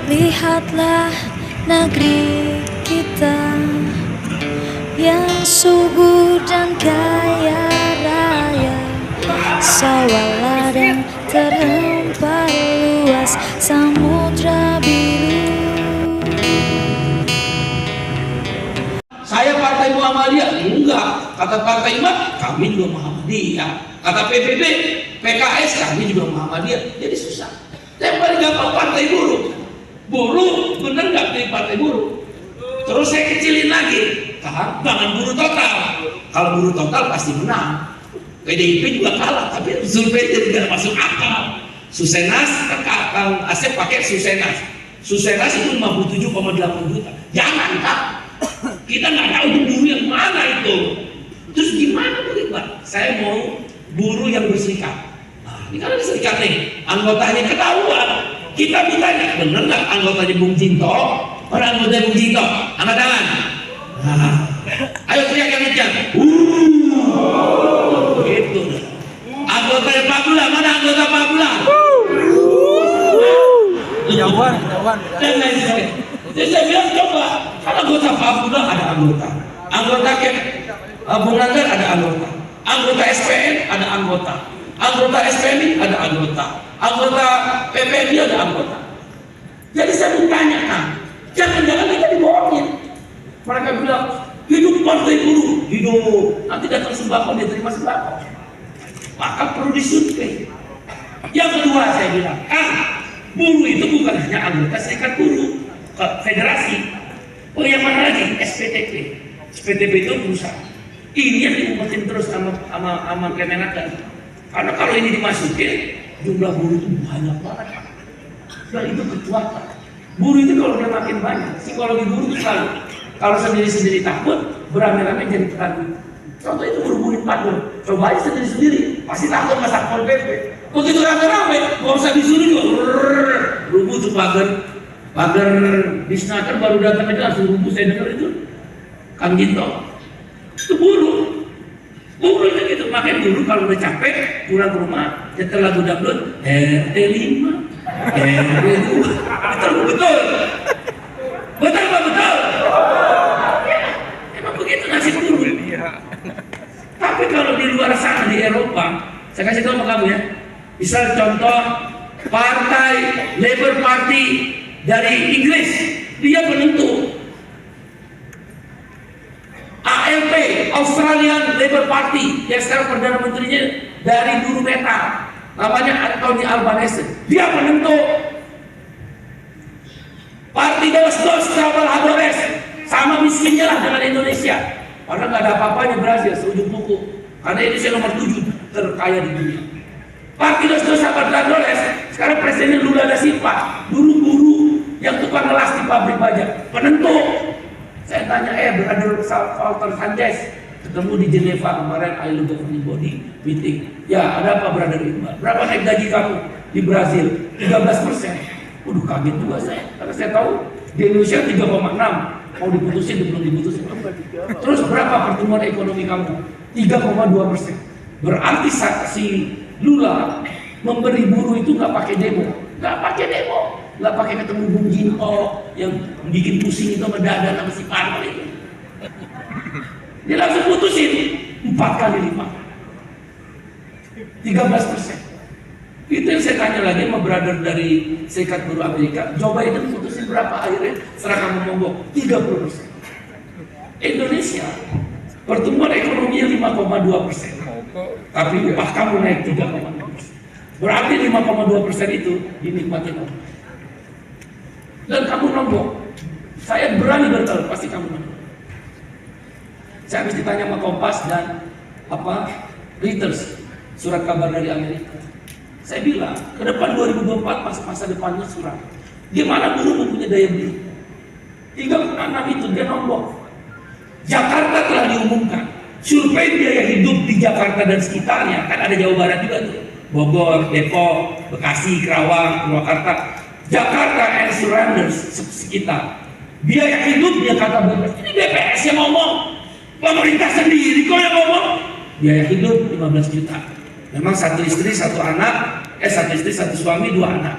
Lihatlah negeri kita yang subur dan kaya raya, sawah ladang terhampar luas, samudra biru. Saya Partai Muhammadiyah? Enggak. Kata Partai Umat, kami juga Muhammadiyah. Kata PBB, PKS, kami juga Muhammadiyah. Jadi susah. Yang paling gampang partai buruh. Buruh bener nggak pilih partai buruh? Terus saya kecilin lagi, jangan buruh total. Kalau buruh total pasti menang. PDIP juga kalah, tapi survei jadi tidak masuk akal. Susenas, Kang Asep pakai Susenas. Susenas itu 57,8 juta. Jangan Kak. Kita nggak tahu itu buruh yang mana itu. Terus gimana tuh Pak? Saya mau buruh yang berserikat. Nah, ini kan ada serikat nih, anggotanya ketahuan. Kita bertanya, bener nggak anggotanya Bung Jinto? Mana anggotanya Bung Jinto? Angkat tangan. Nah, ayo teriak yang kencang. Gitu. Anggotanya Pak Bula, mana anggota Pak Bula? Jauhan. Dan lain sebagainya. Jadi saya bilang coba, kan anggota Pak Bula ada anggota Bung Anggar ada anggota SPN ada anggota SPMI ada anggota PPMI ada anggota. Jadi saya bertanya kan, jangan-jangan kita dibohongin. Mereka bilang hidup partai buruh, hidup, nanti datang sembako dia terima sembako. Maka perlu disurvei. Yang kedua saya bilang, buruh itu bukan hanya anggota serikat buruh, federasi. Oh yang mana lagi? SPTP. SPTP itu perusahaan. Ini yang diumpetin terus sama Kemenaker. Karena kalau ini dimasukin, jumlah buruh itu banyak banget. Dan itu kekuatan. Buruh itu kalau udah makin banyak, psikologi buruh itu selalu. Kalau sendiri-sendiri takut, beramai-ramai jadi petani. Contoh itu buruh-buruh pagar. Coba aja sendiri-sendiri, pasti takut sama Satpol PP. Begitu rame-rame, nggak usah disuruh juga. Rubuh tuh pagar Disnaker baru datang aja langsung rubuh. Saya dengar itu Kang Jinto. Itu buruh itu gitu. Makanya buruh kalau udah capek pulang ke rumah nyetel lagu dangdut RT 5 RT 2 betul Pak, betul ya, emang begitu nasib buruh. Tapi kalau di luar sana di Eropa, saya kasih tahu sama kamu ya, misal contoh Partai Labour Party dari Inggris, dia penentu. ALP, Australian Labour Party, yang sekarang Perdana Menterinya dari buruh metal, namanya Anthony Albanese, dia penentu. Partido dos Trabajadores, sama miskinnya lah dengan Indonesia. Padahal nggak ada apa-apanya Brazil, seujung kuku. Karena Indonesia nomor 7 terkaya di dunia. Partido dos Trabajadores, sekarang Presiden Lula da Silva, dulu buruh yang tukang ngelas di pabrik baja, penentu. Saya tanya, Brother Walter Sanchez, ketemu di Geneva kemarin, ILO Governing Body meeting. Ya, ada apa Brother Iqbal? Berapa naik gaji kamu di Brazil? 13%. Waduh, kaget juga saya. Karena saya tahu di Indonesia 3,6. Mau diputusin, belum diputusin. Terus berapa pertumbuhan ekonomi kamu? 3,2%. Berarti si Lula memberi buruh itu nggak pakai demo. Nggak pakai ketemu Bung Jinto yang bikin pusing itu sama Dadan sama si Parno itu. Dia langsung putusin 4 kali lipat, 13%. Itu yang saya tanya lagi sama brother dari Serikat Buruh Amerika. Joe Biden putusin berapa akhirnya? Setelah kamu ngomong 30%. Indonesia pertumbuhan ekonominya 5,2%, tapi upah kamu naik 3,6%. Berarti 5,2% itu dinikmati kamu. Dan kamu nombok, saya berani bertaruh, pasti kamu nombok. Saya habis ditanya sama Kompas dan Reuters, surat kabar dari Amerika. Saya bilang, ke depan 2024 masa depannya suram. Di mana buruh mempunyai daya beli? 3,6 itu dia nombok. Jakarta telah diumumkan, survei biaya hidup di Jakarta dan sekitarnya, kan ada Jawa Barat juga tuh, Bogor, Depok, Bekasi, Kerawang, Purwakarta. Jakarta and surroundings sekitar, biaya hidup dia kata BPS. Ini BPS yang ngomong, pemerintah sendiri kok yang ngomong. Biaya hidup 15 juta. Memang satu istri satu anak, satu istri satu suami 2 anak.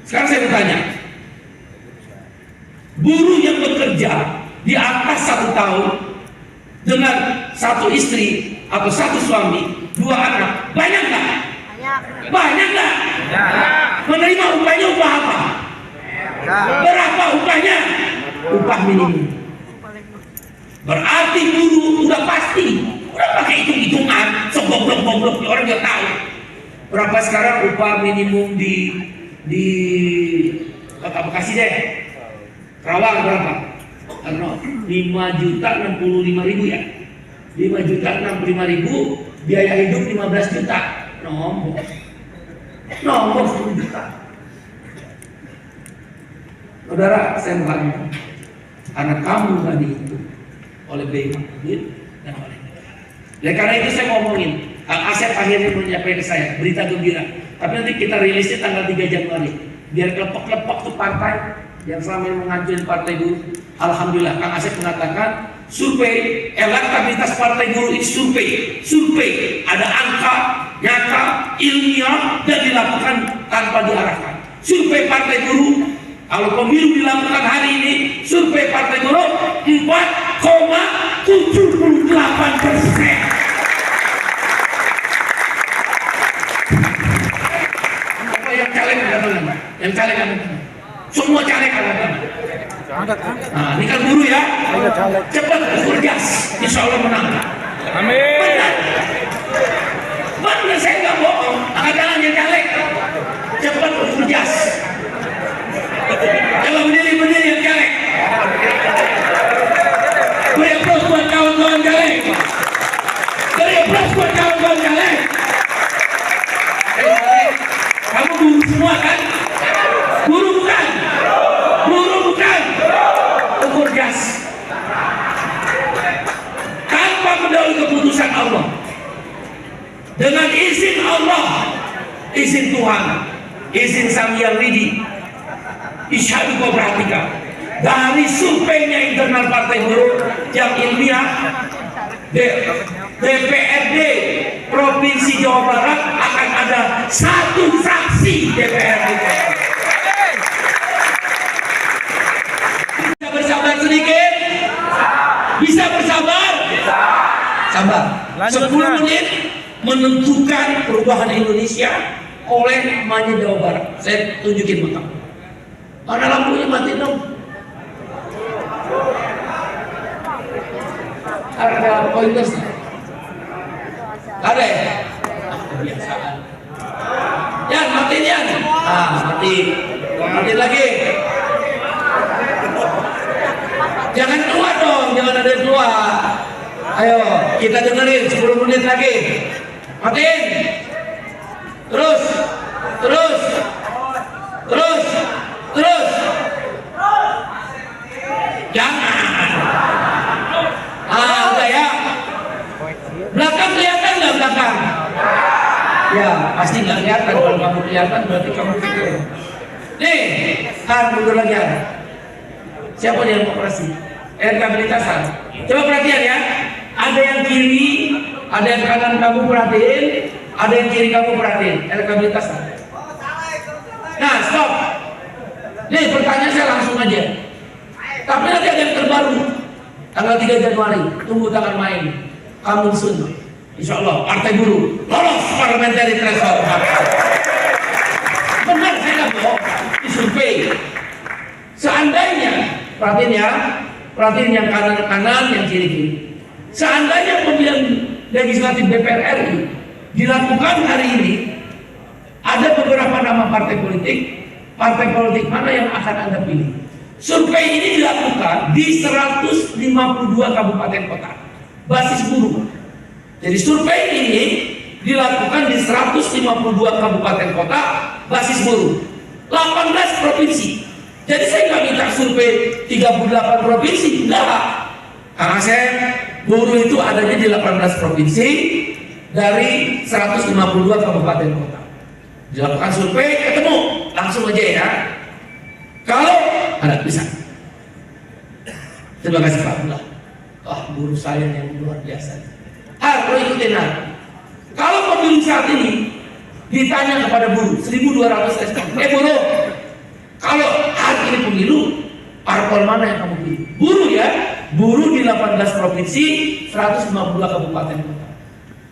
Sekarang saya bertanya, buruh yang bekerja di atas 1 tahun dengan 1 istri atau 1 suami, 2 anak, banyak nggak? Banyak nggak? Menerima upahnya upah apa? Berapa upahnya? Upah minimum. Berarti buruh udah pasti, udah pakai hitung-hitungan, segoblok-goblok orang nggak tahu. Berapa sekarang upah minimum di Kota Bekasi deh? Kerawang berapa? 5.065.000 ya. 5.065.000, biaya hidup 15 juta. Nombor 10 juta. Saudara, saya bertanya, karena kamu tadi itu oleh BI dan oleh negara. Dan karena itu saya ngomongin, Kang Asep akhirnya menyampaikan ke saya berita gembira. Tapi nanti kita rilisnya tanggal 3 Januari. Biar kelepok-kelepok tuh partai yang selama ini menghancurin partai buruh. Alhamdulillah, Kang Asep mengatakan survei elektabilitas partai buruh itu survei ada angka nyata ilmiah dan dilakukan tanpa diarahkan. Survei partai buruh, kalau pemilu dilakukan hari ini, survei partai buruh 4,78%. Apa yang caleg ada mana? Yang caleg ada mana? Semua caleg ada mana? Nah, ini kan buruh ya. Cepat ukur gas, insya Allah menang. Amin. Benar, saya nggak bohong. Angkat yang caleg, cepat ukur gas. Kalau berdiri yang caleg. Beri aplaus buat kawan-kawan caleg. Beri aplaus buat kawan-kawan caleg. Kamu buruh semua kan? Buruh bukan? Buruh bukan? Ukur gas. Tanpa mendahului keputusan Allah. Dengan izin Allah, izin Tuhan, izin Sang Yang Widi. Isyadu kau perhatikan, dari surveinya internal partai buruh yang ilmiah, DPRD Provinsi Jawa Barat akan ada 1 fraksi DPRD. Bisa bersabar sedikit? Bisa bersabar? Sabar. 10 menit menentukan perubahan Indonesia oleh namanya Jawa Barat. Saya tunjukin maka. Mana lampunya mati dong? Ada pointers? Ada ya? Kebiasaan. Ya, matiin ya. Mati. Mati lagi. Jangan keluar dong, jangan ada yang keluar. Ayo, kita dengerin 10 menit lagi. Matiin. Terus. Jangan. Udah ya. Belakang kelihatan nggak belakang? Ya, pasti nggak kelihatan. Kalau kamu kelihatan berarti kamu pikir. Nih, mundur lagi ya. Siapa yang mau operasi? Rehabilitasan. Coba perhatian ya. Ada yang kiri, ada yang kanan kamu perhatiin, ada yang kiri kamu perhatiin. Rehabilitasan. Nah, stop. Nih, pertanyaan saya langsung aja. Tapi nanti ada yang terbaru. Tanggal 3 Januari, tunggu tanggal main. Kamu sun. Insya Allah, partai buruh lolos parliamentary threshold. Benar, saya nggak bohong. Disurvei. Seandainya, perhatiin yang kanan-kanan, yang kiri-kiri. Seandainya pemilihan legislatif DPR RI dilakukan hari ini, ada beberapa nama partai politik mana yang akan Anda pilih? Survei ini dilakukan di 152 kabupaten kota, basis buruh. Jadi survei ini dilakukan di 152 kabupaten kota, basis buruh. 18 provinsi. Jadi saya nggak minta survei 38 provinsi, enggak. Kang Asep, buruh itu adanya di 18 provinsi dari 152 kabupaten kota. Dilakukan survei, ketemu, langsung aja ya. Kalau ada bisa. Terima kasih Pak Abdullah. Wah, buruh saya yang luar biasa. Lo ikutin lah. Kalau pemilu saat ini ditanya kepada buruh 1.200 respon, buruh, Kalau hari ini pemilu, parpol mana yang kamu pilih? Buruh ya, buruh di 18 provinsi, 152 kabupaten kota.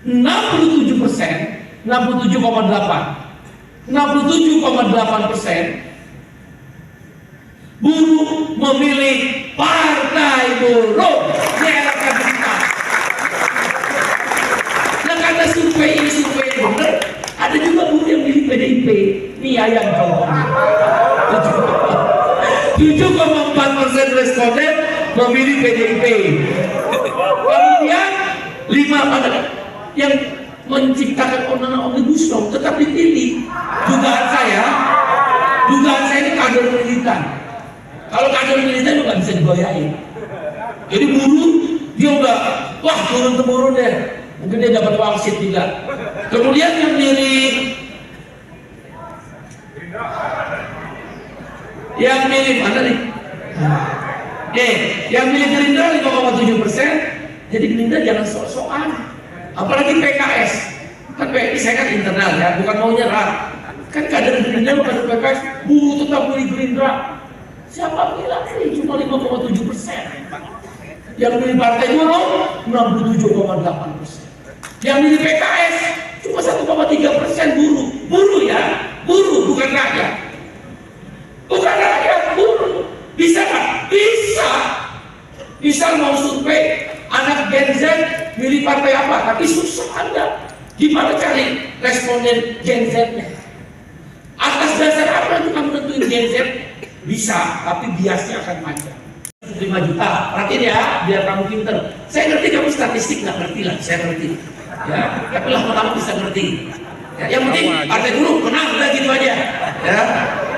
67%, 67,8% buruh memilih Partai Buruh di elektabilitas. Nah, karena survei ini survei yang benar, ada juga buruh yang milih PDIP. Ini ayam contohnya. 7,4% responden memilih PDIP. Kemudian 5 yang menciptakan undang-undang omnibus law tetap dipilih. Dugaan saya ini kader militan. Kalau kader militan itu nggak bisa digoyain. Jadi buruh dia udah wah turun temurun deh. Mungkin dia dapat wangsit juga. Kemudian yang milih mana nih? Yang milih Gerindra 5,7%. Jadi Gerindra jangan sok-sokan. Apalagi PKS. Kan PKS saya kan internal ya, bukan mau nyerah. Kan kader Gerindra bukan PKS, buruh tetap milih Gerindra. Siapa bilang sih cuma 5,7%? Yang milih Partai Buruh 67,8%. Yang milih PKS cuma 1,3% buruh. Buruh ya, buruh bukan rakyat. Bukan rakyat, buruh. Bisa nggak? Bisa. Bisa mau survei anak Gen Z milih partai apa, tapi susah Anda. Gimana cari responden Gen Z-nya? Atas dasar apa itu kamu tentuin Gen Z? Bisa, tapi biasnya akan panjang. 5 juta, perhatiin ya, biar kamu pinter. Saya ngerti kamu statistik nggak ngerti lah, saya ngerti. Ya, tapi lama-lama bisa ngerti. Ya, yang penting Partai Buruh menang, udah gitu aja. Ya,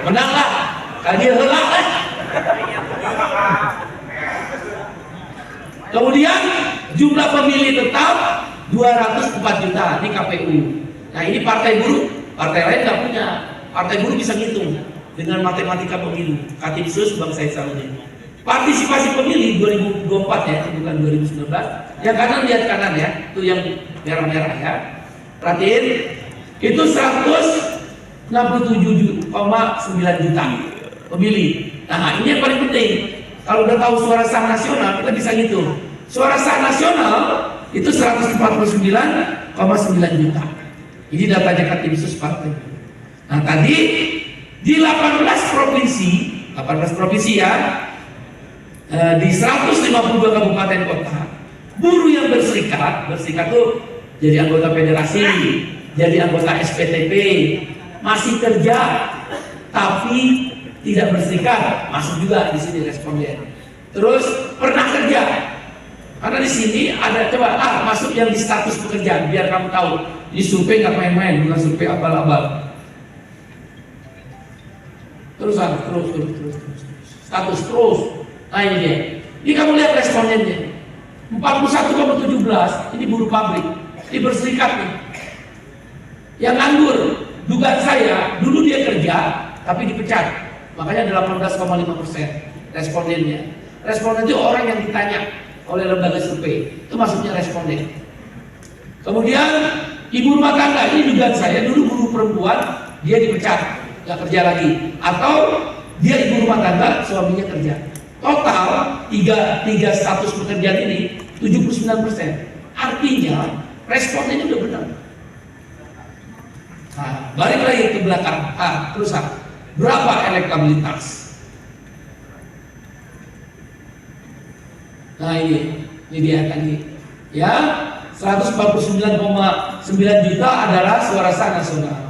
menang lah, kajian helak lah. Kemudian jumlah pemilih tetap 204 juta di KPU. Nah ini Partai Buruh, partai lain nggak punya. Partai Buruh bisa ngitung dengan matematika pemilu. Katinsus Bang Said Saludin. Partisipasi pemilih 2024 ya, bukan 2019. Yang kanan lihat kanan ya, itu yang merah-merah ya. Perhatiin, itu 167,9 juta pemilih. Nah ini yang paling penting. Kalau udah tahu suara sah nasional, kita bisa ngitung. Suara sah nasional itu 149,9 juta. Ini datanya Katinsus Partai. Nah tadi di 18 provinsi ya, di 152 kabupaten kota, buruh yang berserikat tuh jadi anggota federasi, jadi anggota SPTP, masih kerja, tapi tidak berserikat, masuk juga di sini responden. Terus pernah kerja, karena di sini ada coba masuk yang di status pekerjaan, biar kamu tahu di survei nggak main-main, bukan survei abal-abal. Terus status terus. Nah ini dia. Ini kamu lihat respondennya. 41,17 ini buruh pabrik, ini berserikat nih. Yang nganggur, dugaan saya dulu dia kerja tapi dipecat. Makanya 18,5% respondennya. Responden itu orang yang ditanya oleh lembaga survei. Itu maksudnya responden. Kemudian ibu rumah tangga, ini dugaan saya dulu buruh perempuan, dia dipecat, nggak kerja lagi. Atau dia ibu rumah tangga, suaminya kerja. Total tiga status pekerjaan ini 79%. Artinya respondennya udah benar. Nah, balik lagi ke belakang. Terus berapa elektabilitas? Nah ini dia tadi. Ya, 149,9 juta adalah suara sah nasional.